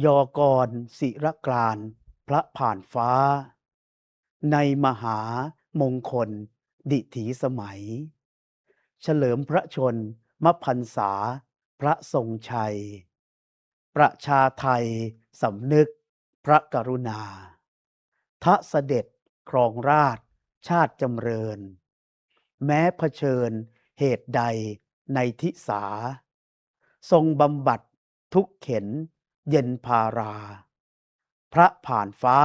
ยอกรศิรกรานต์พระผ่านฟ้าในมหามงคลดิถีสมัยเฉลิมพระชนมพรรษาพระทรงชัยประชาไทยสำนึกพระกรุณาทะเสด็จครองราชย์ชาติจำเริญแม้เผชิญเหตุใดในทิสาทรงบำบัดทุกข์เข็ญเย็นพาราพระผ่านฟ้า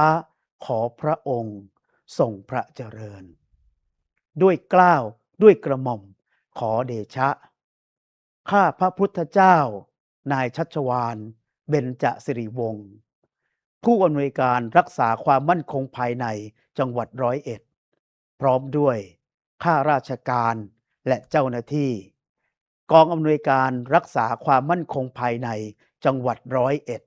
ขอพระองค์ทรงพระเจริญด้วยเกล้าวด้วยกระหม่อมขอเดชะข้าพระพุทธเจ้านายชัชวาลเบญจสิริวงศ์ผู้อำนวยการรักษาความมั่นคงภายในจังหวัด101พร้อมด้วยข้าราชการและเจ้าหน้าที่กองอำนวยการรักษาความมั่นคงภายในจังหวัด101